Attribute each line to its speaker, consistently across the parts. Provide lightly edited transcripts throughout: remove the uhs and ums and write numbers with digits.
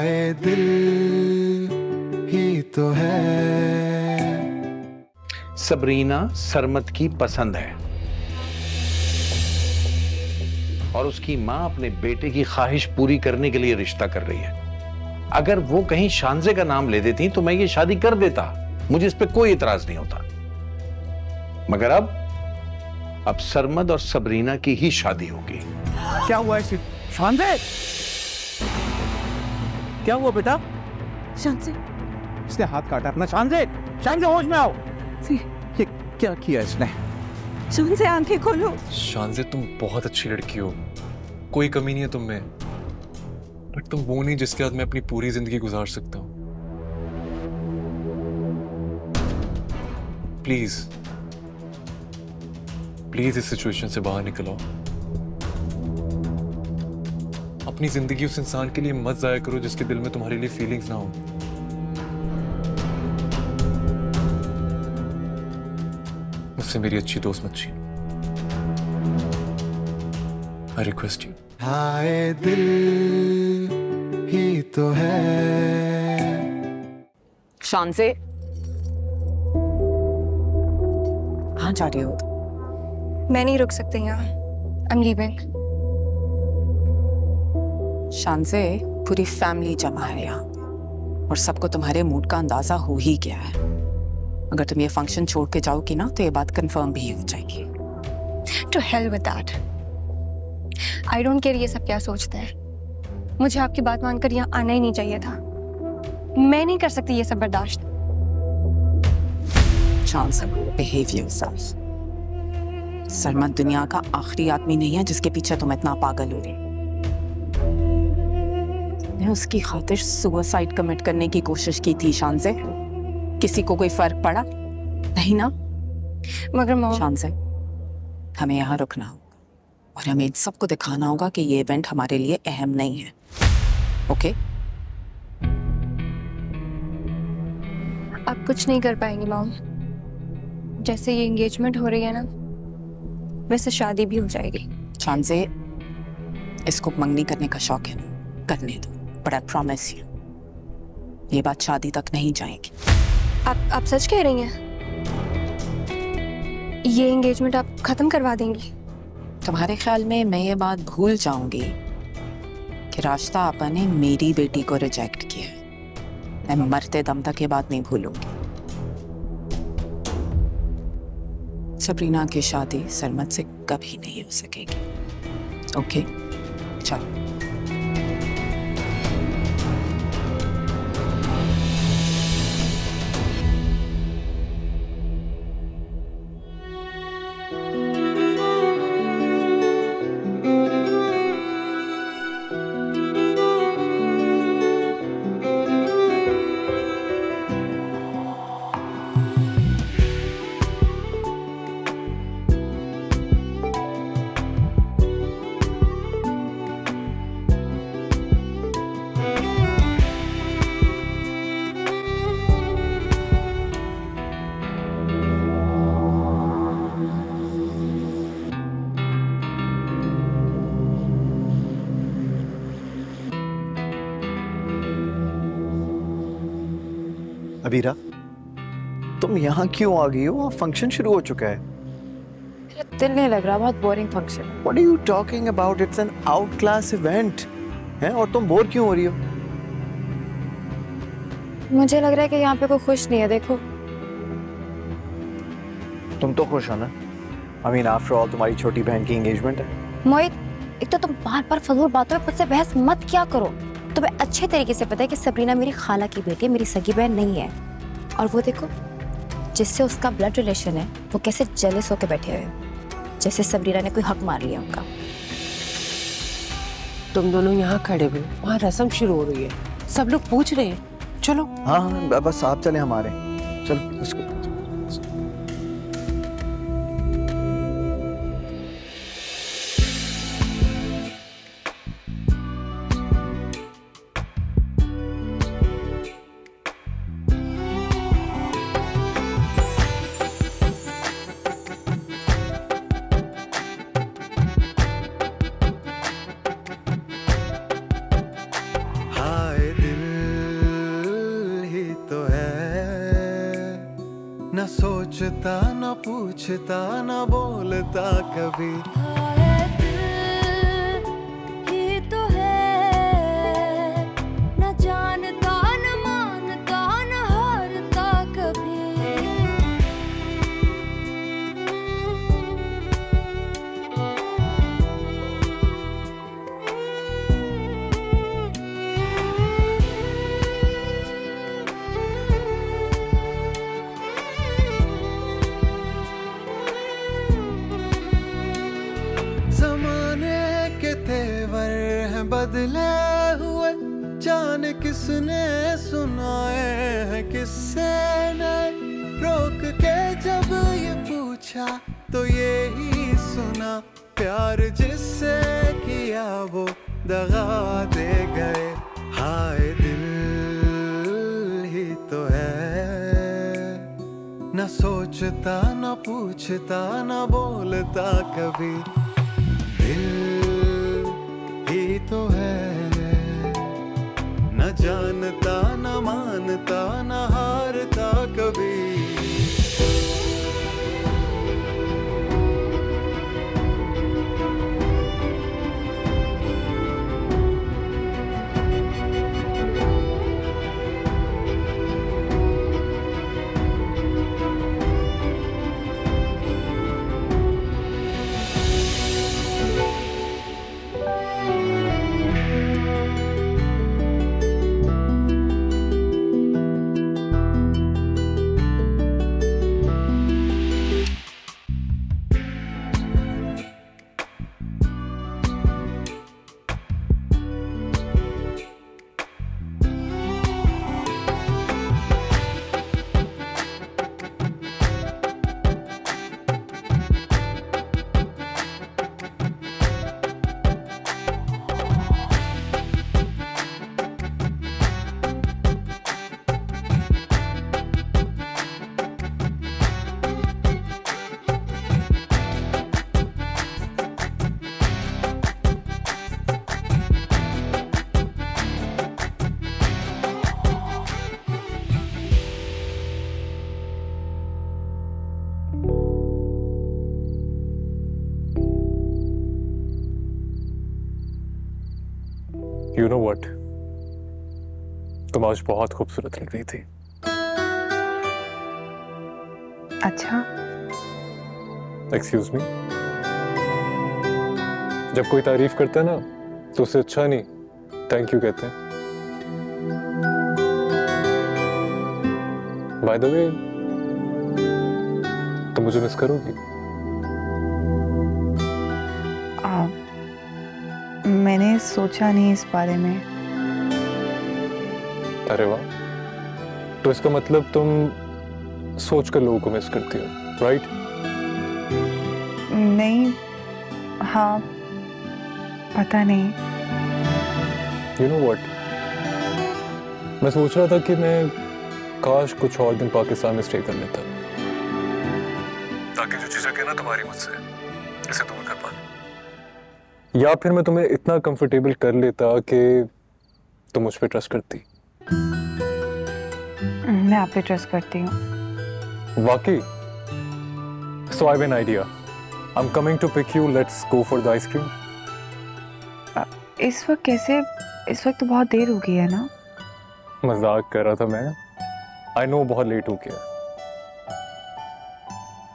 Speaker 1: हाय दिल ही तो है।
Speaker 2: सबरीना सरमत की पसंद है और उसकी मां अपने बेटे की ख्वाहिश पूरी करने के लिए रिश्ता कर रही है। अगर वो कहीं शानजे का नाम ले देती तो मैं ये शादी कर देता, मुझे इस पे कोई इतराज नहीं होता। मगर अब सरमद और सबरीना की ही शादी होगी।
Speaker 3: क्या हुआ है शानजे? क्या हुआ बेटा?
Speaker 4: शानजे,
Speaker 3: इसने हाथ काटा अपना। शानजे, शानजे होश में आओ। ये क्या किया इसने?
Speaker 4: शानजे आंखें खोलो।
Speaker 5: शानजे तुम बहुत अच्छी लड़की हो, कोई कमी नहीं है तुम में, बट तुम वो नहीं जिसके साथ मैं अपनी पूरी जिंदगी गुजार सकता हूँ। प्लीज प्लीज इस सिचुएशन से बाहर निकलो। अपनी जिंदगी उस इंसान के लिए मत जाया करो जिसके दिल में तुम्हारे लिए फीलिंग्स ना हो। मुझसे मेरी अच्छी दोस्त मत छीनो। I request you.
Speaker 1: हाय दिल ही तो है।
Speaker 4: शानजे, कहाँ जा रही हो?
Speaker 6: मैं नहीं रुक सकती यहाँ। I am leaving.
Speaker 4: शानजे, पूरी फैमिली जमा है यहाँ और सबको तुम्हारे मूड का अंदाजा हो ही गया है। अगर तुम ये फंक्शन छोड़ के जाओगी ना तो ये बात कंफर्म भी हो जाएगी।
Speaker 6: To hell with that. I don't care ये सब क्या सोचते हैं। मुझे आपकी बात मानकर यहाँ आना ही नहीं चाहिए था। मैं नहीं कर सकती ये सब बर्दाश्त।
Speaker 4: शानजे, बिहेव योरसेल्फ। सरमद दुनिया का आखिरी आदमी नहीं है जिसके पीछे तुम इतना पागल हो रही। मैंने उसकी खातिर सुसाइड कमिट करने की कोशिश की थी शानजे। किसी को कोई फर्क पड़ा? नहीं ना?
Speaker 6: मगर मॉम,
Speaker 4: शानजे, हमें यहाँ रुकना होगा और हमें इन सबको दिखाना होगा कि ये इवेंट हमारे लिए अहम नहीं है। ओके?
Speaker 6: आप कुछ नहीं कर पाएंगी मॉम। जैसे ये एंगेजमेंट हो रही है ना, वैसे शादी भी हो जाएगी।
Speaker 4: शानजे, इसको मंगनी करने का शौक है ना, करने दो, बट आई प्रॉमिस यू ये बात शादी तक नहीं जाएगी।
Speaker 6: आप सच कह रही हैं? ये एंगेजमेंट आप खत्म करवा देंगी?
Speaker 4: तुम्हारे ख्याल में मैं ये बात भूल जाऊंगी कि रास्ता आपा ने मेरी बेटी को रिजेक्ट किया है? मैं मरते दम तक ये बात नहीं भूलूंगी। सबरीना की शादी सरमद से कभी नहीं हो सकेगी। ओके, चलो।
Speaker 7: अबीरा, तुम यहाँ क्यों आ गई हो? फंक्शन शुरू हो चुका है।
Speaker 4: मेरा दिल नहीं लग रहा, बहुत boring function.
Speaker 7: What are you talking about? It's an out-class event. हैं? और तुम बोर क्यों हो रही हो?
Speaker 6: मुझे लग रहा है कि यहाँ पे कोई खुश नहीं है। देखो,
Speaker 7: तुम तो खुश हो ना? I mean, after all, तुम्हारी छोटी बहन की एंगेजमेंट है।
Speaker 8: मोहित, एक तो तुम बार-बार फजूल बातों में मुझसे बहस मत किया करो। तुम्हें अच्छे तरीके से पता है कि सबरीना मेरी खाला की बेटी है, मेरी सगी बहन नहीं है। और वो देखो, जिससे उसका ब्लड रिलेशन है, वो कैसे जेलस होकर बैठे हुए हैं, जैसे सबरीना ने कोई हक मार लिया उनका।
Speaker 9: तुम दोनों यहाँ खड़े हुए, वहाँ रस्म शुरू हो रही है, सब लोग पूछ रहे हैं। चलो।
Speaker 7: हाँ, बस आप चले, हमारे चलो इसको।
Speaker 1: हाय दिल न सोचता न पूछता न बोलता कभी। बदले हुए जाने किसने सुनाए हैं किससे नए, रोक के जब ये पूछा तो ये ही सुना, प्यार जिससे किया वो दगा दे गए। हाय दिल ही तो है, न सोचता न पूछता न बोलता कभी। दिल ही तो है, न जानता न मानता न हारता कभी।
Speaker 5: You know what? तुम आज बहुत खूबसूरत लग रही थी।
Speaker 4: अच्छा?
Speaker 5: Excuse me? जब कोई तारीफ करता है ना तो उसे अच्छा नहीं थैंक यू कहते हैं। By the way, तुम मुझे मिस करोगी?
Speaker 4: मैंने सोचा नहीं इस बारे में।
Speaker 5: अरे वाह, तो इसका मतलब तुम सोचकर लोगों को मिस करती हो, राइट?
Speaker 4: नहीं, हाँ, पता नहीं।
Speaker 5: You know what? मैं सोच रहा था कि मैं काश कुछ और दिन पाकिस्तान में स्टे कर लेता, ताकि जो झिझक है ना तुम्हारी मुझसे, इसे दूर कर पाऊं। या फिर मैं तुम्हें इतना कंफर्टेबल कर लेता कि तुम मुझ पे ट्रस्ट करती।
Speaker 4: मैं आप पे ट्रस्ट करती हूँ।
Speaker 5: वाकई? So I have an idea. I'm coming to pick you. Let's go for the ice cream.
Speaker 4: इस वक्त कैसे? इस वक्त तो बहुत देर हो गई है ना।
Speaker 5: मजाक कर रहा था मैं। I know बहुत लेट हो गया।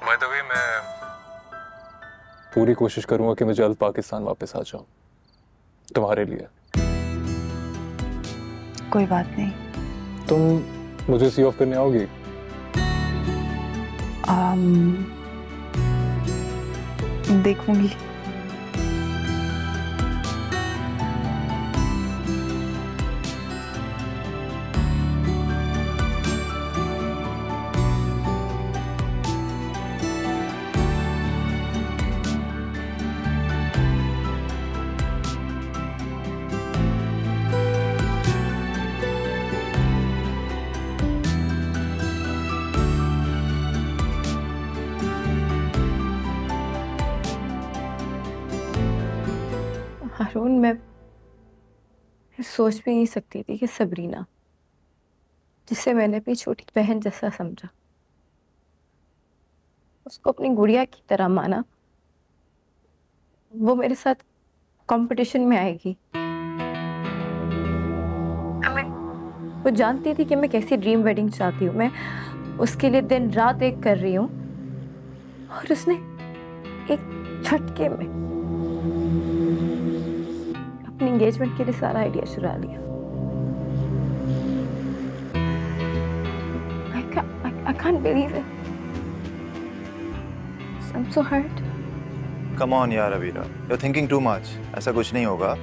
Speaker 5: By the way, मैं पूरी कोशिश करूंगा कि मैं जल्द पाकिस्तान वापस आ जाऊं तुम्हारे लिए।
Speaker 4: कोई बात नहीं।
Speaker 5: तुम मुझे सी ऑफ करने आओगी?
Speaker 4: देखूंगी।
Speaker 6: हारून, मैं सोच भी नहीं सकती थी कि सबरीना, जिसे मैंने अपनी छोटी बहन जैसा समझा,
Speaker 8: उसको अपनी गुड़िया की तरह माना। वो मेरे साथ कंपटीशन में आएगी। वो जानती थी कि मैं कैसी ड्रीम वेडिंग चाहती हूँ। मैं उसके लिए दिन रात एक कर रही हूँ और उसने एक झटके में अपनी एंगेजमेंट के लिए सारा आइडिया चुरा लिया। I can't believe it. I'm so hurt.
Speaker 7: Come on यार Abira, you're thinking too much. ऐसा कुछ नहीं होगा।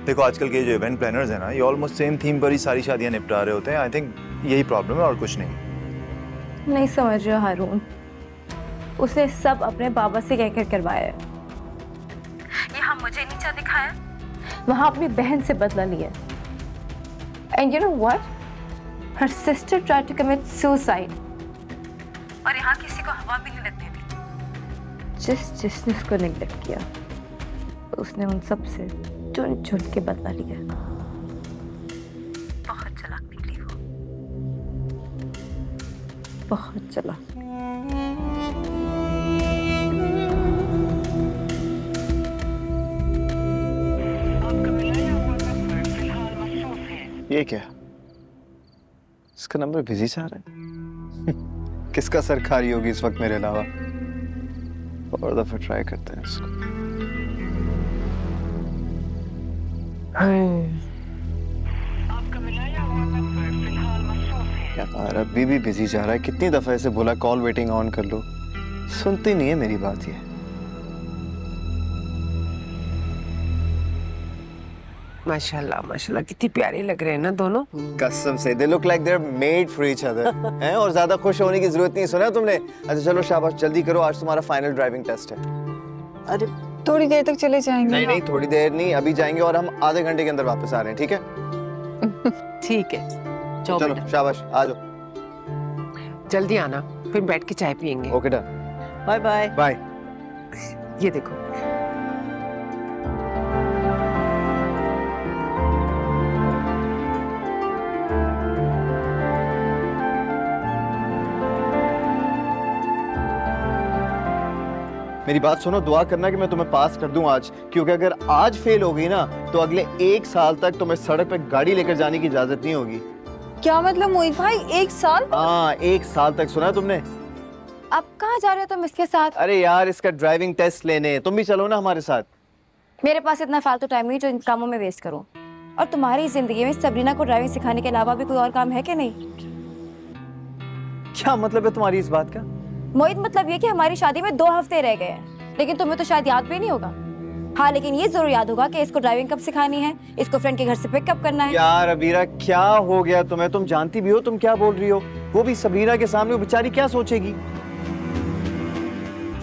Speaker 7: देखो आजकल के जो इवेंट प्लानर्स हैं ना, ये ऑलमोस्ट सेम थीम पर ही सारी शादियां निपटा रहे होते हैं। आई थिंक यही प्रॉब्लम है और कुछ नहीं
Speaker 8: समझ रहे हो हारून, उसने सब अपने बाबा से कहकर करवाया है। यहाँ मुझे नीचा दिखाया, वहाँ अपनी बहन से बदला लिया। And you know what? Her sister tried to commit suicide. और यहाँ किसी को हवा भी नहीं लगने दी। जिसने उसको नेग्लेक्ट किया, उसने उन सब से चुन चुन के बदला लिया। बहुत चालाक निकली वो, बहुत चालाक।
Speaker 7: ये क्या? इसका नंबर बिजी से आ रहा है। किसका सर खा रही होगी इस वक्त मेरे अलावा? और दफा ट्राई करते हैं इसको। यार अभी भी बिजी जा रहा है। कितनी दफा इसे बोला कॉल वेटिंग ऑन कर लो, सुनती नहीं है मेरी बात। ये
Speaker 9: माशाल्लाह माशाल्लाह, कितनी प्यारे लग रहे हैं ना दोनों।
Speaker 7: कसम से they look like they're made for each other। हैं? और ज्यादा खुश होने की जरूरत नहीं। सुना तुमने? अच्छा चलो शाबाश, जल्दी करो, आज तुम्हारा फाइनल ड्राइविंग टेस्ट है।
Speaker 4: अरे थोड़ी देर तक चले जाएंगे।
Speaker 7: नहीं नहीं, थोड़ी देर नहीं, अभी जाएंगे और हम आधे घंटे के अंदर वापस आ रहे हैं। ठीक है
Speaker 9: ठीक है,
Speaker 7: चलो शाबाश, आ जाओ।
Speaker 9: जल्दी आना, फिर बैठ के चाय पियेंगे।
Speaker 7: Okay done,
Speaker 4: bye bye
Speaker 7: bye.
Speaker 9: ये देखो,
Speaker 7: मेरी बात सुनो, दुआ करना कि मैं तुम्हें पास कर दूं आज, क्योंकि अगर आज फेल हो गई ना तो अगले 1 साल तक तुम्हें सड़क पे गाड़ी लेकर जाने की इजाजत नहीं होगी।
Speaker 4: क्या मतलब मोहित भाई, 1 साल?
Speaker 7: हाँ 1 साल तक। सुना तुमने?
Speaker 8: अब कहाँ जा रहे हो तुम इसके साथ?
Speaker 7: अरे यार इसका ड्राइविंग टेस्ट लेने, तुम भी चलो ना हमारे साथ।
Speaker 8: मेरे पास इतना फालतू टाइम नहीं जो इन कामों में वेस्ट करूं। और तुम्हारी जिंदगी में सबरीना को ड्राइविंग सिखाने के अलावा भी कोई और काम है कि नहीं?
Speaker 7: क्या मतलब है तुम्हारी इस बात का?
Speaker 8: मोहित, मतलब ये कि हमारी शादी में 2 हफ्ते रह गए हैं, लेकिन तुम्हें तो शायद याद भी नहीं होगा। हाँ, लेकिन ये जरूर याद होगा कि इसको ड्राइविंग कब सिखानी है, इसको फ्रेंड के घर से पिकअप करना है।
Speaker 7: यार अबीरा क्या हो गया तुम्हें? तुम जानती भी हो तुम क्या बोल रही हो। वो भी सबरीना के सामने, वो बेचारी क्या सोचेगी?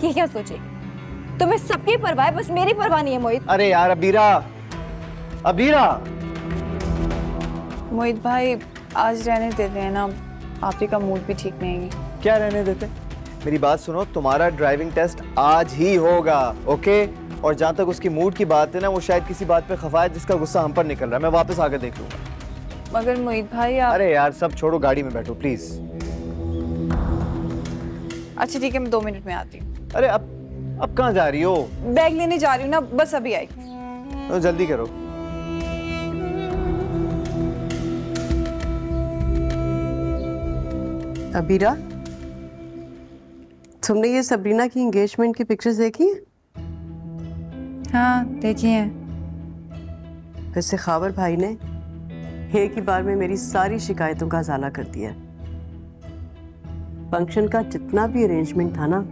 Speaker 8: ये क्या सोचेगी? तुम्हें सबकी परवाह है, बस मेरी परवाह नहीं है मोहित।
Speaker 7: अरे यार अबीरा, अबीरा।
Speaker 4: मोहित भाई आज रहने देते हैं ना, आप ही का मूड भी ठीक नहीं है।
Speaker 7: क्या रहने देते? मेरी बात सुनो, तुम्हारा ड्राइविंग टेस्ट आज ही होगा, ओके? और जहाँ तक उसकी मूड की बात है ना, वो शायद किसी बात पे खफा है जिसका गुस्सा हम पर निकल रहा है। मैं वापस आकर देख लूंगा।
Speaker 4: मगर मोहित भाई आप...
Speaker 7: अरे यार सब छोड़ो, गाड़ी में बैठो प्लीज।
Speaker 4: अच्छा ठीक है, मैं 2 मिनट में आती हूँ।
Speaker 7: अरे अब कहाँ जा रही हो?
Speaker 4: बैग लेने जा रही हूँ ना, बस अभी आई।
Speaker 7: तो जल्दी करो।
Speaker 10: अबीरा, तुमने ये सबरीना की एंगेजमेंट की पिक्चर्स देखी हैं?
Speaker 4: हाँ देखी हैं।
Speaker 10: वैसे खावर भाई ने एक ही बार में मेरी सारी शिकायतों का अजाला कर दिया। फंक्शन का जितना भी अरेंजमेंट था ना,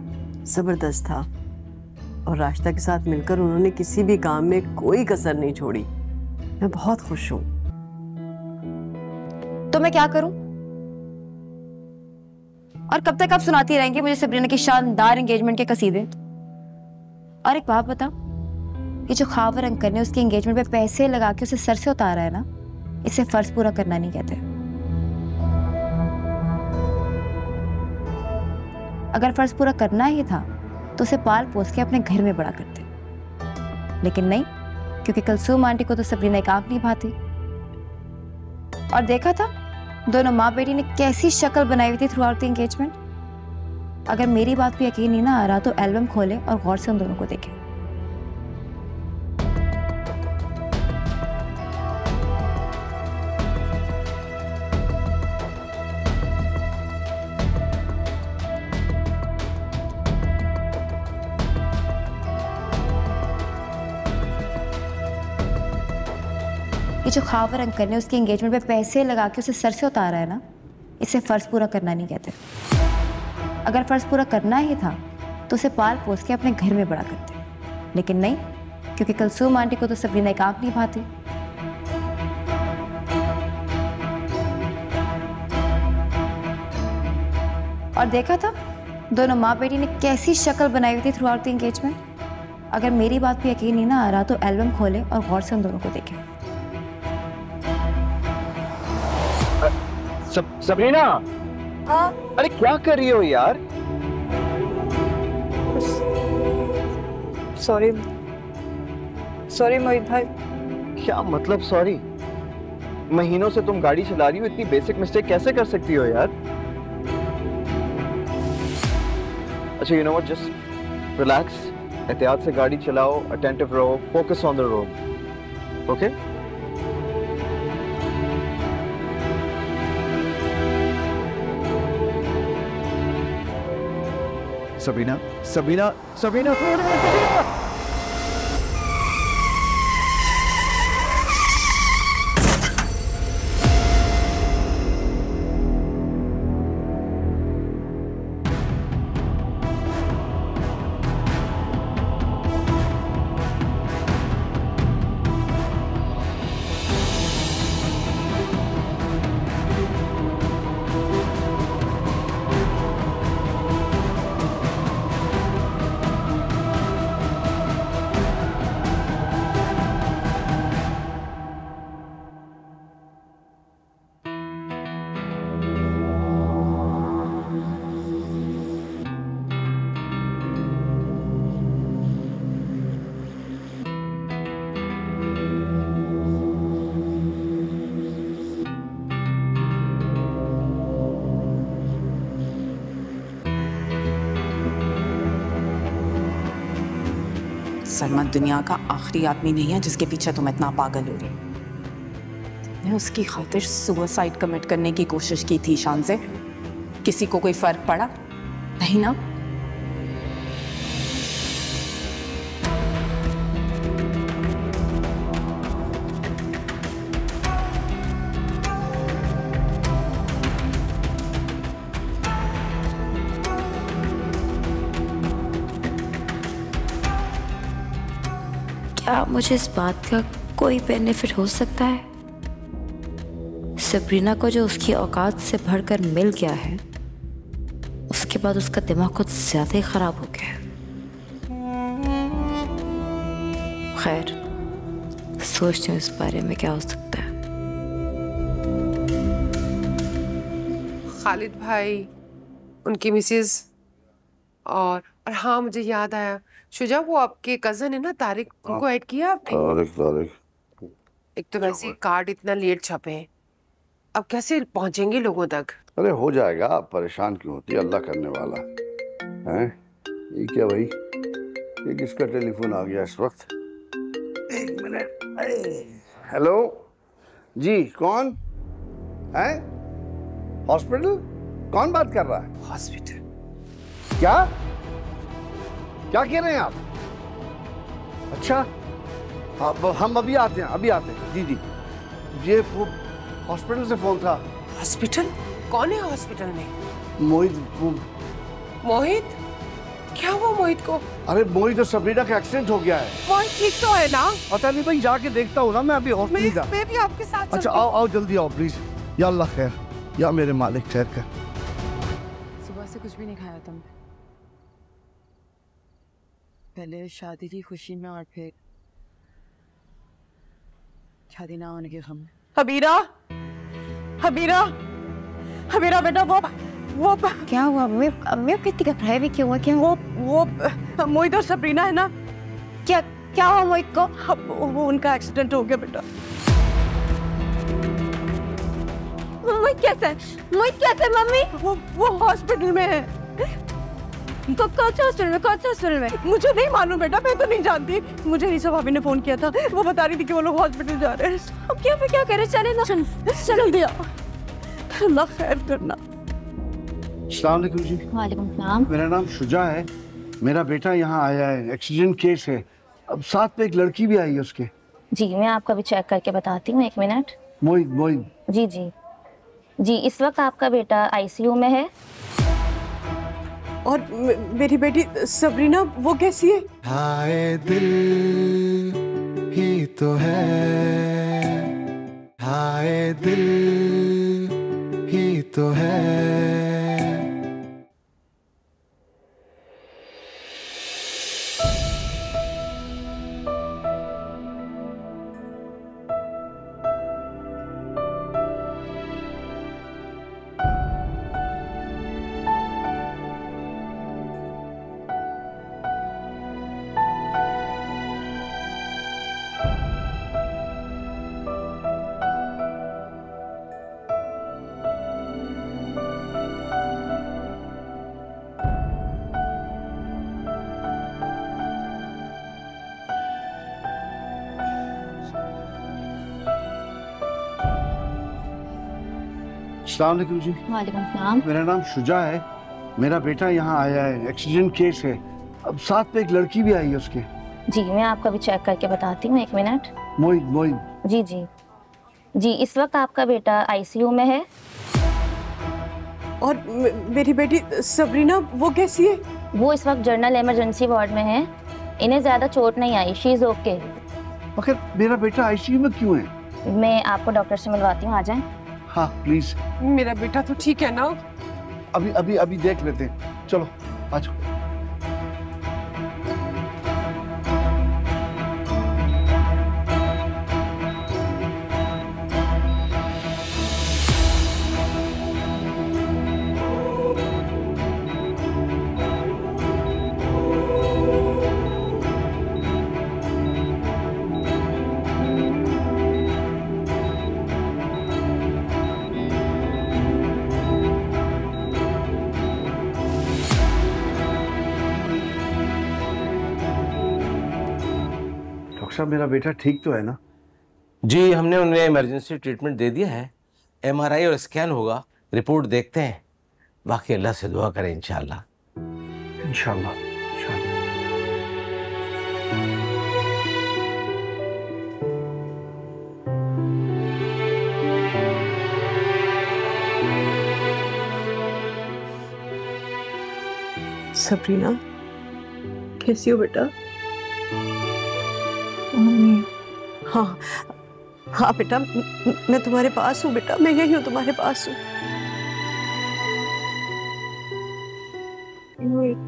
Speaker 10: जबरदस्त था, और राशिदा के साथ मिलकर उन्होंने किसी भी काम में कोई कसर नहीं छोड़ी। मैं बहुत खुश हूँ।
Speaker 8: तो मैं क्या करूं? और कब तक आप सुनाती रहेंगे मुझे सबरीना की शानदार एंगेजमेंट के कसीदे? और एक बात बताओ, ये जो खावर अंकल ने उसकी एंगेजमेंट पे पैसे लगा के उसे सर से उतारा है ना, इसे फर्ज पूरा करना नहीं कहते। अगर फर्ज पूरा करना ही था तो उसे पाल पोस के अपने घर में बड़ा करते, लेकिन नहीं, क्योंकि कुलसूम आंटी को तो सबरीना एक आंख नहीं भाती। और देखा था दोनों माँ बेटी ने कैसी शक्ल बनाई हुई थी थ्रू आउट द एंगेजमेंट। अगर मेरी बात पे यकीन नहीं ना आ रहा तो एल्बम खोले और गौर से उन दोनों को देखें। ये जो खावर अंकल ने उसके एंगेजमेंट पे पैसे लगा के उसे सर से उतारा है ना, इसे फर्ज पूरा करना नहीं कहते। अगर फर्ज पूरा करना ही था तो उसे पाल पोस के अपने घर में बड़ा करते, लेकिन नहीं, क्योंकि कुलसूम आंटी को तो सबरीना एक आंख नहीं भाती। और देखा था दोनों माँ बेटी ने कैसी शक्ल बनाई हुई थी थ्रू आउट द एंगेजमेंट। अगर मेरी बात पे यकीन नहीं ना आ रहा तो एल्बम खोले और गौर से उन दोनों को देखें।
Speaker 11: सबरीना, हाँ? अरे क्या कर रही हो यार?
Speaker 12: सॉरी मोहित भाई।
Speaker 11: क्या मतलब सॉरी? महीनों से तुम गाड़ी चला रही हो, इतनी बेसिक मिस्टेक कैसे कर सकती हो यार? अच्छा, you know what, just relax, एहतियात से गाड़ी चलाओ, अटेंटिव रहो, focus on the road, okay?
Speaker 3: Sabina, Sabina, Sabina,
Speaker 4: Salma दुनिया का आखिरी आदमी नहीं है जिसके पीछे तुम इतना पागल हो रही हो। तुमने उसकी खातिर सुसाइड कमिट करने की कोशिश की थी शान से, किसी को कोई फर्क पड़ा नहीं ना?
Speaker 8: क्या मुझे इस बात का कोई बेनिफिट हो सकता है? सबरीना को जो उसकी औकात से बढ़कर मिल गया है, उसके बाद उसका दिमाग कुछ ज्यादा ही खराब हो गया है। खैर, सोचते हैं इस बारे में क्या हो सकता है।
Speaker 9: खालिद भाई, उनकी मिसेज और हाँ, मुझे याद आया, शुजा, वो आपके कजन है ना तारिक, उनको ऐड किया आपने? तारिक एक तो वैसे कार्ड इतना लेट छपे हैं, अब कैसे पहुंचेंगे लोगों तक?
Speaker 13: अरे हो जाएगा, आप परेशान क्यों होती है, अल्लाह करने वाला है। ये क्या भाई, ये किसका टेलीफोन आ गया इस वक्त? एक मिनट। हेलो जी, कौन है? हॉस्पिटल? कौन बात कर रहा है?
Speaker 9: हॉस्पिटल?
Speaker 13: क्या क्या कह रहे हैं आप? अच्छा, हम अभी आते हैं, अभी आते हैं। जी जी, ये हॉस्पिटल से फोन था।
Speaker 9: हॉस्पिटल? कौन है हॉस्पिटल में?
Speaker 13: मोहित।
Speaker 9: मोहित? क्या हुआ मोहित को?
Speaker 13: अरे मोहित और सबरीना का एक्सीडेंट हो गया है।
Speaker 9: मोहित ठीक तो है ना?
Speaker 3: पता नहीं भाई, जाके देखता हूँ ना, मैं अभी हॉस्पिटल जा।
Speaker 9: मैं भी आपके साथ।
Speaker 3: अच्छा आओ आओ, जल्दी आओ प्लीज। या अल्लाह खैर, या मेरे मालिक खैर कर।
Speaker 12: सुबह से कुछ भी नहीं खाया तुम? पहले शादी की खुशी में और फिर शादी ना होने के गम में।
Speaker 9: हबीरा, हबीरा, हबीरा बेटा, वो
Speaker 8: क्या हुआ? मैं कितनी घबराई हुई क्यों? क्या
Speaker 9: वो मोहित और सबरीना है ना?
Speaker 8: क्या हुआ मोहित को?
Speaker 9: वो उनका एक्सीडेंट हो गया बेटा।
Speaker 8: मोहित कैसे है? मोहित कैसे है मम्मी?
Speaker 9: वो हॉस्पिटल में है।
Speaker 12: कौन सा हॉस्पिटल में? मुझे नहीं मालूम बेटा, मैं तो नहीं जानती। मुझे रीसा भाभी ने फोन किया था, वो बता रही थी कि वो लोग हॉस्पिटल जा रहे हैं। अब क्या करे, चले ना, चल दिया। अल्लाह खैर करना।
Speaker 13: अस्सलाम वालेकुम जी।
Speaker 8: वालेकुम सलाम।
Speaker 13: मेरा नाम शुजा है, मेरा बेटा यहाँ आया है, एक्सीडेंट केस है, अब साथ में एक लड़की भी आई है उसके।
Speaker 8: जी मैं आपका भी चेक करके बताती हूँ, 1 मिनट।
Speaker 13: मोइन।
Speaker 8: जी इस वक्त आपका बेटा आईसीयू में है।
Speaker 10: और मेरी बेटी सबरीना, वो कैसी है?
Speaker 1: हाय दिल ही तो है, हाय दिल ही तो है।
Speaker 13: अस्सलाम वालेकुम जी।
Speaker 8: वालेकुम सलाम।
Speaker 13: मेरा नाम शुजा है, मेरा बेटा यहाँ आया है, एक्सीडेंट केस है, अब साथ में एक लड़की भी आई है उसके।
Speaker 8: जी मैं आपका भी चेक करके बताती हूँ, 1 मिनट।
Speaker 13: मोइन।
Speaker 8: जी इस वक्त आपका बेटा आईसीयू में है।
Speaker 10: और मेरी बेटी सबरीना, वो कैसी है?
Speaker 8: वो इस वक्त जनरल इमरजेंसी वार्ड में है, इन्हें ज्यादा चोट नहीं आई, शी इज ओके।
Speaker 13: मगर मेरा बेटा आईसीयू में क्यों है?
Speaker 8: मैं आपको डॉक्टर से मिलवाती हूँ, आ जाएं।
Speaker 13: हाँ प्लीज।
Speaker 9: मेरा बेटा तो ठीक है ना?
Speaker 13: अभी देख लेते हैं, चलो आ जाओ। साहब मेरा बेटा ठीक तो है ना?
Speaker 14: जी हमने उन्हें इमरजेंसी ट्रीटमेंट दे दिया है, एमआरआई और स्कैन होगा, रिपोर्ट देखते हैं, बाकी अल्लाह से दुआ करें इंशाल्लाह।
Speaker 13: इंशाल्लाह।
Speaker 10: सबरीना कैसी हो बेटा? हाँ बेटा, मैं तुम्हारे पास हूँ बेटा, मैं यही हूँ तुम्हारे पास हूँ।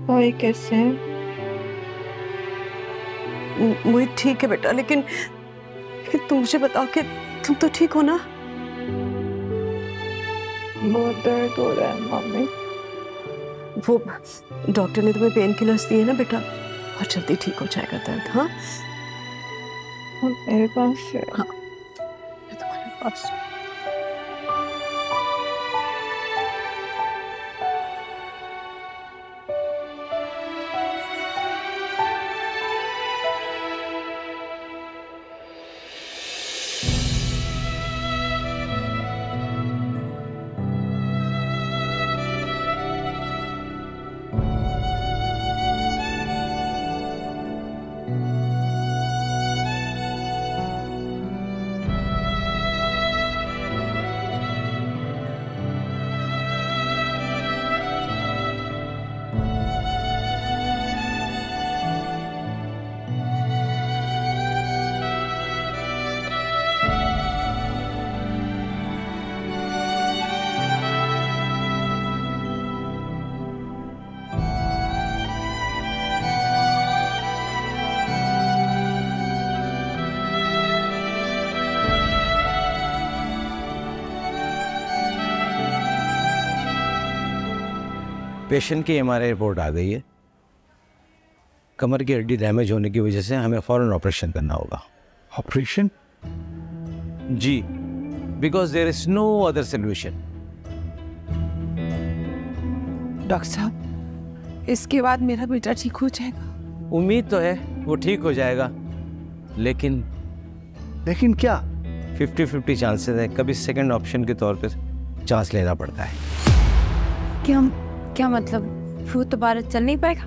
Speaker 12: भाई कैसे हैं?
Speaker 10: मुझे ठीक है बेटा, लेकिन तुम मुझे बताओ कि तुम तो ठीक हो ना?
Speaker 12: बहुत दर्द हो रहा है मम्मी।
Speaker 10: वो डॉक्टर ने तुम्हें पेन किलर्स दिए ना बेटा, और जल्दी ठीक हो जाएगा दर्द। हाँ
Speaker 12: मेरे पास है।
Speaker 10: हाँ मैं तुम्हारे पास हूँ।
Speaker 14: पेशेंट की एमआरआई रिपोर्ट आ गई है, कमर की हड्डी डैमेज होने की वजह से हमें फौरन ऑपरेशन करना होगा।
Speaker 3: ऑपरेशन?
Speaker 14: जी, because there is no other solution.
Speaker 12: Doctor साहब इसके बाद मेरा बेटा ठीक हो जाएगा?
Speaker 14: उम्मीद तो है वो ठीक हो जाएगा, लेकिन
Speaker 3: क्या?
Speaker 14: 50-50 चांसेस है। कभी सेकंड ऑप्शन के तौर पे चांस लेना पड़ता है।
Speaker 8: क्या मतलब? वो दोबारा चल नहीं पाएगा?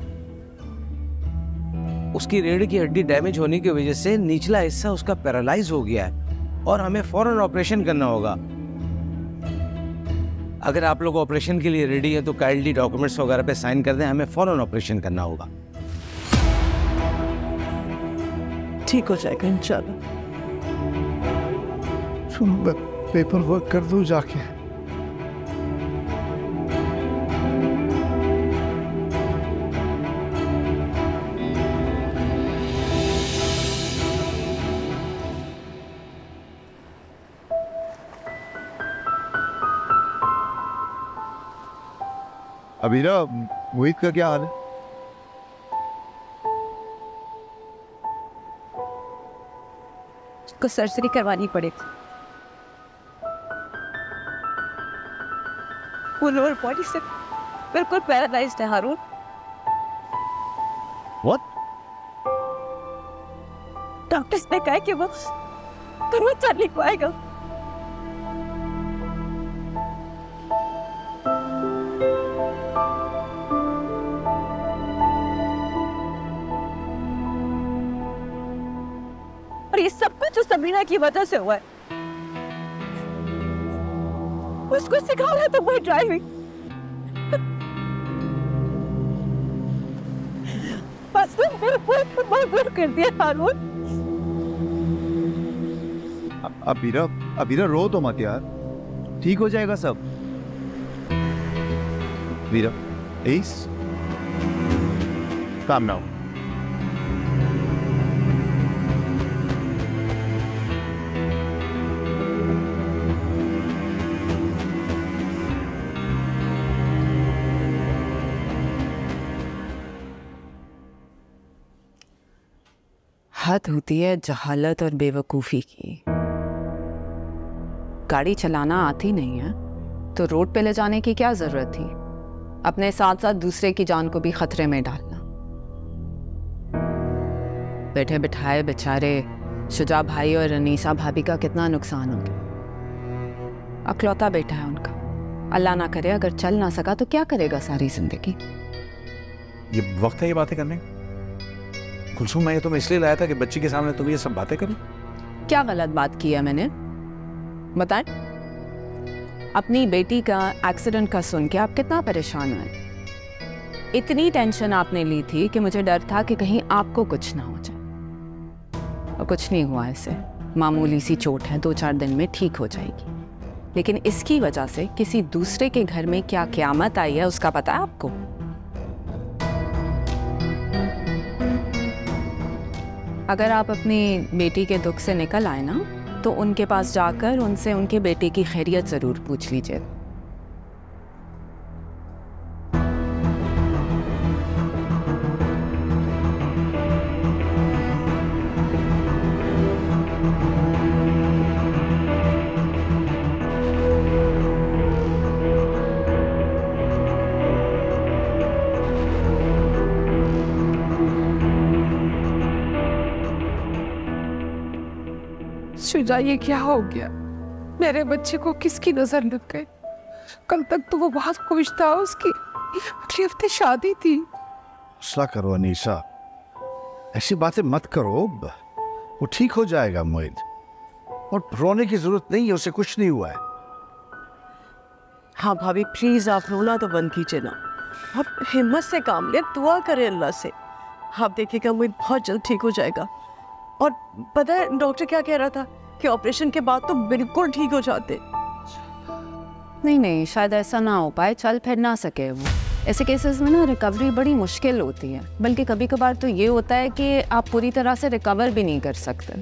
Speaker 14: उसकी रीढ़ की हड्डी डैमेज होने की वजह से निचला हिस्सा उसका पैरालाइज हो गया है और हमें फौरन ऑपरेशन करना होगा। अगर आप लोग ऑपरेशन के लिए रेडी है तो काइंडली डॉक्यूमेंट्स वगैरह पे साइन कर दें, हमें फौरन ऑपरेशन करना होगा।
Speaker 12: ठीक हो जाएगा इंशाल्लाह।
Speaker 3: पेपर वर्क कर दूं जाके।
Speaker 7: अबीरा, मोहित का क्या हाल है?
Speaker 12: उसको सर्जरी करवानी पड़ेगी। वो लोअर बॉडी से बिल्कुल पैरालाइज्ड है हारून।
Speaker 3: What?
Speaker 12: डॉक्टर्स ने कहा कि वो चल नहीं पाएगा। और ये सब कुछ सबरीना की वजह से हुआ है। उसको सिखा रहा था वो ड्राइविंग। बस मेरे कर दिया हारून।
Speaker 7: अबीरा रो तो मत यार, ठीक हो जाएगा सब। अबीरा, एस, काम नाउ।
Speaker 4: हद होती है जहालत और बेवकूफ़ी की। गाड़ी चलाना आती नहीं है तो रोड पे ले जाने की क्या ज़रूरत थी? अपने साथ साथ दूसरे की जान को भी खतरे में डालना। बैठे बिठाए बेचारे शुजा भाई और रनीसा भाभी का कितना नुकसान हो गया। अकलौता बेटा है उनका, अल्लाह ना करे अगर चल ना सका तो क्या करेगा सारी जिंदगी।
Speaker 2: ये वक्त है ये बातें करने का? कुलसूम, मैं ये तुम्हें इसलिए लाया था कि बच्ची के सामने तुम ये सब बातें करो।
Speaker 4: क्या गलत बात की है मैंने? बताएं। अपनी बेटी का एक्सीडेंट का सुन के आप कितना परेशान हुए। इतनी टेंशन आपने ली थी कि मुझे डर था कि कहीं आपको कुछ ना हो जाए। और कुछ नहीं हुआ ऐसे, मामूली सी चोट है, 2-4 दिन में ठीक हो जाएगी। लेकिन इसकी वजह से किसी दूसरे के घर में क्या क़यामत आई है उसका पता है आपको? अगर आप अपनी बेटी के दुख से निकल आए ना तो उनके पास जाकर उनसे उनके बेटे की खैरियत ज़रूर पूछ लीजिए।
Speaker 9: शुजा, ये क्या हो गया? मेरे बच्चे को किसकी नजर लग गई? कल तक तो वो बहुत खुश था, उसकी अगले हफ्ते शादी थी।
Speaker 3: हौसला करो अनीसा, ऐसी बातें मत करो, वो ठीक हो जाएगा मोहित। और रोने की जरूरत नहीं है, उसे कुछ नहीं हुआ है।
Speaker 10: हाँ भाभी प्लीज आप रोना तो बंद कीजिए ना। आप हिम्मत से काम ले, दुआ करें अल्लाह से। आप देखिएगा मोहित बहुत जल्द ठीक हो जाएगा। और पता है डॉक्टर क्या कह रहा था कि ऑपरेशन के बाद तो बिल्कुल ठीक हो जाते।
Speaker 4: नहीं, शायद ऐसा ना हो पाए, चल फिर ना सके वो। ऐसे केसेस में ना रिकवरी बड़ी मुश्किल होती है, बल्कि कभी कभार तो ये होता है कि आप पूरी तरह से रिकवर भी नहीं कर सकते।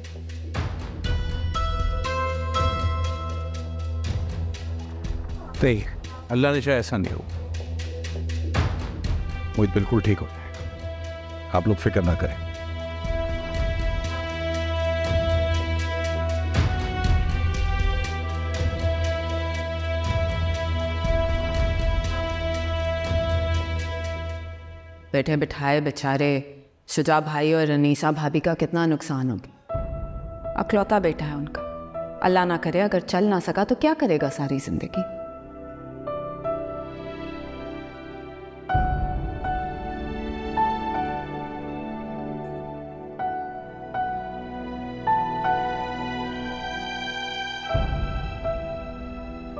Speaker 2: नहीं, अल्लाह ने चाहे ऐसा नहीं हो। मोहित बिल्कुल ठीक हो जाएगा, आप लोग फिक्र ना करें।
Speaker 4: बैठे बिठाए बेचारे शुजा भाई और रनीसा भाभी का कितना नुकसान हो गया। अकलौता बेटा है उनका, अल्लाह ना करे अगर चल ना सका तो क्या करेगा सारी जिंदगी।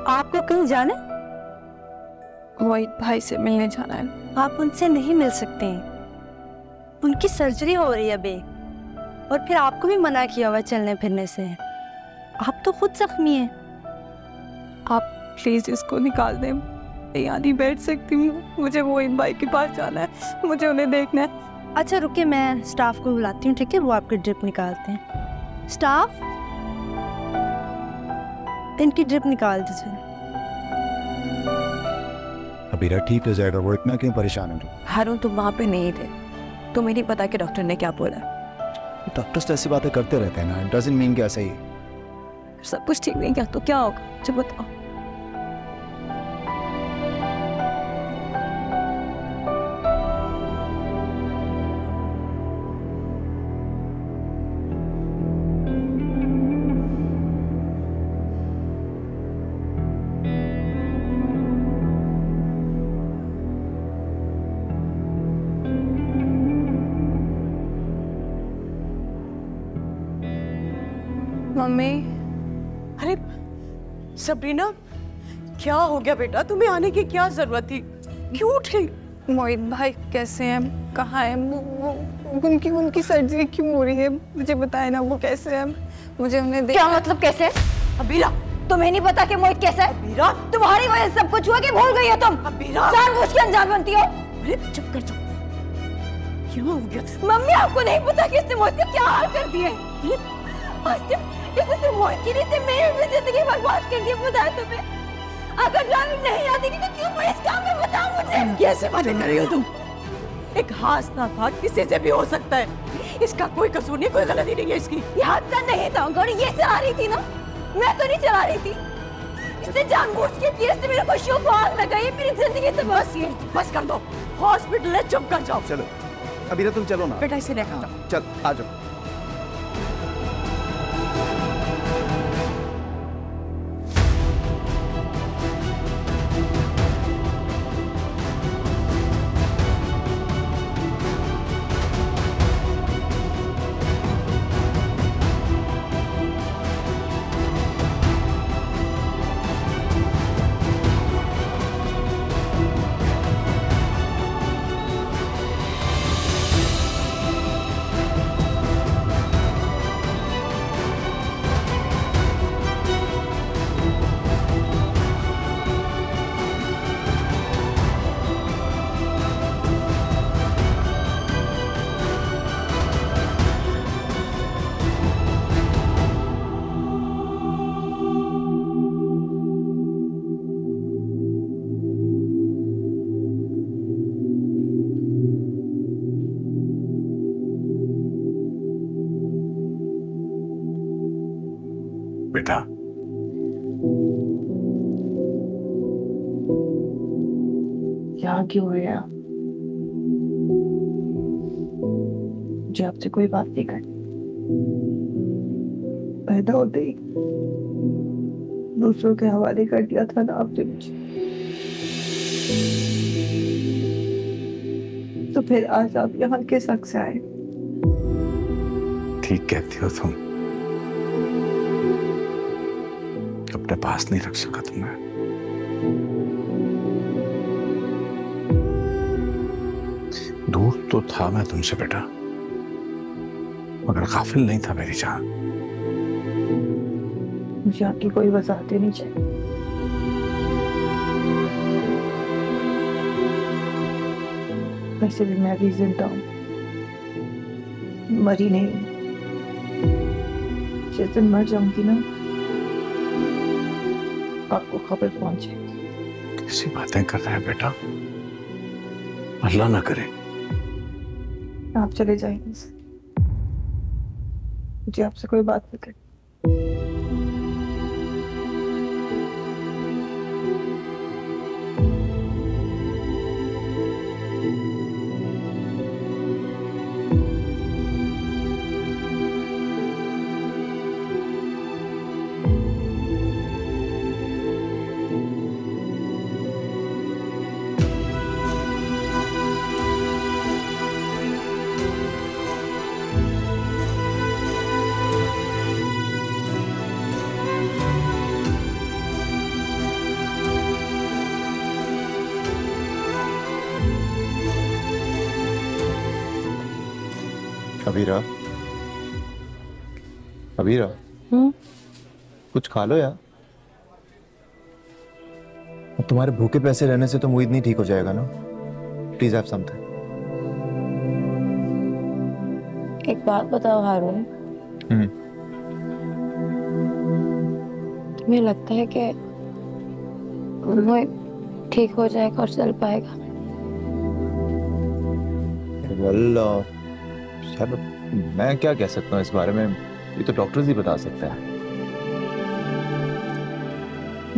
Speaker 12: आपको कहीं जाना है? मोहित भाई से मिलने जाना है। आप उनसे नहीं मिल सकते हैं, उनकी सर्जरी हो रही है अभी, और फिर आपको भी मना किया हुआ चलने फिरने से। आप तो खुद जख्मी हैं। आप प्लीज इसको निकाल दें, मैं यहाँ नहीं बैठ सकती हूँ। मुझे मोहित भाई के पास जाना है, मुझे उन्हें देखना है। अच्छा रुकिए, मैं स्टाफ को बुलाती हूँ, ठीक है? वो आपकी ड्रिप निकालते हैं। स्टाफ, इनकी ड्रिप निकाल दीजिए।
Speaker 15: अबीरा ठीक हो जाएगा, वो इतना क्यों परेशान है?
Speaker 12: हारून तुम वहाँ पे नहीं थे, तुम्हें नहीं पता कि डॉक्टर ने क्या बोला।
Speaker 15: डॉक्टर्स तो ऐसी बातें करते रहते हैं ना, इट डजंट मीन कि ऐसा ही।
Speaker 12: सब कुछ ठीक नहीं क्या तो क्या होगा, जो बताओ।
Speaker 10: मम्मी, अरे सबरीना, क्या हो गया बेटा? तुम्हें आने की क्या जरूरत थी? क्यों उठ गई?
Speaker 12: मोहित भाई कैसे हैं, कहाँ हैं? उनकी सर्जरी क्यों हो रही है? मुझे बताए ना, वो कैसे हैं? मुझे उन्हें
Speaker 8: क्या मतलब कैसे?
Speaker 10: अबीरा,
Speaker 8: तुम्हें नहीं पता कि मोहित कैसा है?
Speaker 10: अबीरा,
Speaker 8: तुम्हारी वजह से सब कुछ हुआ कि भूल गई हो तुम?
Speaker 10: अबीरा,
Speaker 8: जानबूझ के अनजान बनती हो।
Speaker 10: अरे चुप कर, चुप। क्या हो गया?
Speaker 8: मम्मी, आपको नहीं पता कि इसने मोहित का क्या हाल कर दिया है? इसने मोहित की नहीं, मेरी भी जिंदगी बर्बाद कर दी। बताया तुम्हें? अगर ड्राइविंग नहीं आती थी तो क्यों मैं इस काम में? बताओ मुझे।
Speaker 10: कैसे बातें कर रही हो तुम? एक हादसा था, किसी से भी हो सकता है। इसका कोई कसूर नहीं, कोई गलती नहीं है इसकी।
Speaker 8: ये हादसा नहीं था, गाड़ी ये चला रही थी ना, मैं तो नहीं चला रही थी। इसने जानबूझ के किया, इसने मेरे खुशियों को आग लगाई, मेरी जिंदगी तबाह की।
Speaker 10: बस कर दो, हॉस्पिटल है, चुप कर जाओ।
Speaker 3: चलो अबीरा, तुम चलो ना।
Speaker 10: बेटा इसे लेकर जाओ।
Speaker 3: चल आ जाओ।
Speaker 2: बेटा,
Speaker 12: क्या क्यों हो गया? मुझे आपसे कोई बात नहीं करनी। पैदा होते ही दूसरों के हवाले कर दिया था ना आपने मुझे, तो फिर आज आप यहाँ किस हक से आए?
Speaker 2: ठीक कहती हो तुम, अपने पास नहीं रख सका तुम्हें। दूर तो था मैं तुमसे बेटा, मगर गाफिल नहीं था मेरी जान।
Speaker 12: मुझे आपकी कोई वजाहत नहीं चाहिए। वैसे भी मैं भी जिंदा हूँ, मरी नहीं। जिस दिन मर जाऊंगी ना, आपको खबर पहुंचेगी।
Speaker 2: कैसी बातें कर रहे हैं बेटा? अल्लाह ना करे।
Speaker 12: आप चले जाएंगे, मुझे आपसे कोई बात नहीं करनी।
Speaker 15: अबीरा, अबीरा, कुछ खा लो यार। तुम्हारे भूखे पैसे रहने से तो मुईद नहीं ठीक हो जाएगा ना। Please have something.
Speaker 8: एक बात बताओ हारून, तुम्हें लगता है कि मुईद ठीक हो जाएगा और चल पाएगा?
Speaker 15: यार मैं क्या कह सकता हूँ इस बारे में, ये तो डॉक्टर्स ही बता सकते हैं।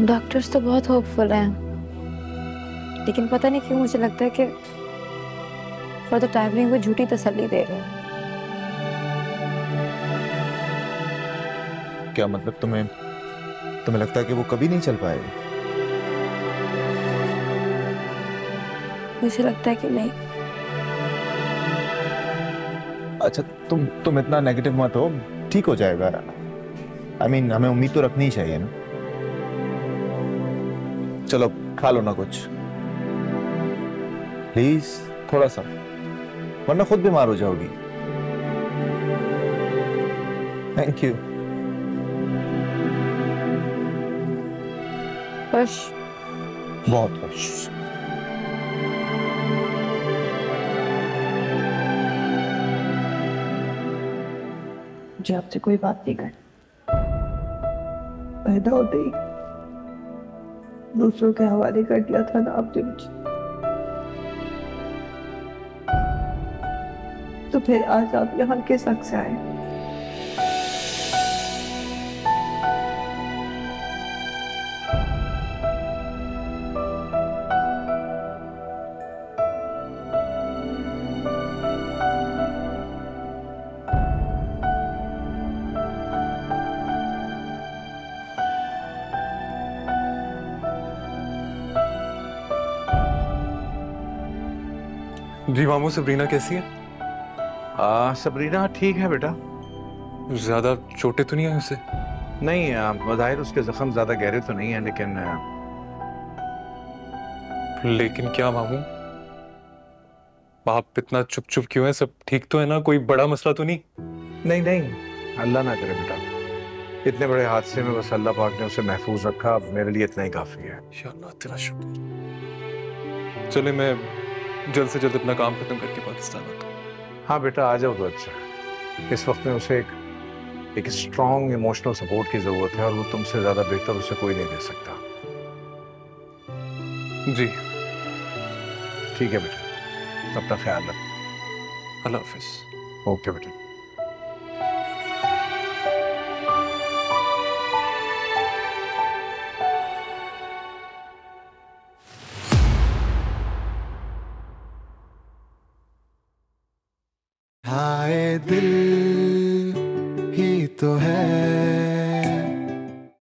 Speaker 8: डॉक्टर्स तो बहुत होपफुल हैं, लेकिन पता नहीं क्यों मुझे लगता है कि फॉर द टाइम बिंग वो झूठी तसल्ली दे रहे हैं।
Speaker 15: क्या मतलब, तुम्हें लगता है कि वो कभी नहीं चल पाएगा?
Speaker 8: मुझे लगता है कि नहीं।
Speaker 15: अच्छा तुम इतना नेगेटिव मत हो, ठीक हो जाएगा। I mean, हमें उम्मीद तो रखनी ही चाहिए ना। चलो खा लो ना कुछ प्लीज, थोड़ा सा, वरना खुद बीमार हो जाओगी। Thank you.
Speaker 8: खुश?
Speaker 15: बहुत खुश।
Speaker 10: मुझे आपसे कोई बात नहीं करनी। पैदा होते ही दूसरों के हवाले कर दिया था ना आपने मुझे, तो फिर आज आप यहाँ किस हक से आए?
Speaker 5: जी मामू, सबरीना कैसी है?
Speaker 2: सबरीना ठीक है बेटा।
Speaker 5: ज्यादा चोटें तो नहीं है उसे?
Speaker 2: नहीं, बज़ाहिर उसके जख्म ज्यादा गहरे तो नहीं है,
Speaker 5: लेकिन क्या मामू, आप इतना चुप चुप क्यों है? सब ठीक तो है ना? कोई बड़ा मसला तो नहीं?
Speaker 2: नहीं नहीं, अल्लाह ना करे बेटा। इतने बड़े हादसे में बस अल्लाह पाक ने उसे महफूज रखा, अब मेरे लिए इतना ही काफी है।
Speaker 5: इंशाअल्लाह, तेरा शुक्र। चले मैं जल्द से जल्द अपना काम खत्म करके पाकिस्तान आता हूँ।
Speaker 2: हाँ बेटा, आ जाओ तो अच्छा। इस वक्त में उसे एक स्ट्रॉन्ग इमोशनल सपोर्ट की जरूरत है, और वो तुमसे ज्यादा बेहतर उसे कोई नहीं दे सकता।
Speaker 5: जी
Speaker 2: ठीक है बेटा, अपना ख्याल रखो।
Speaker 5: अल्लाह हाफिज।
Speaker 2: ओके बेटा।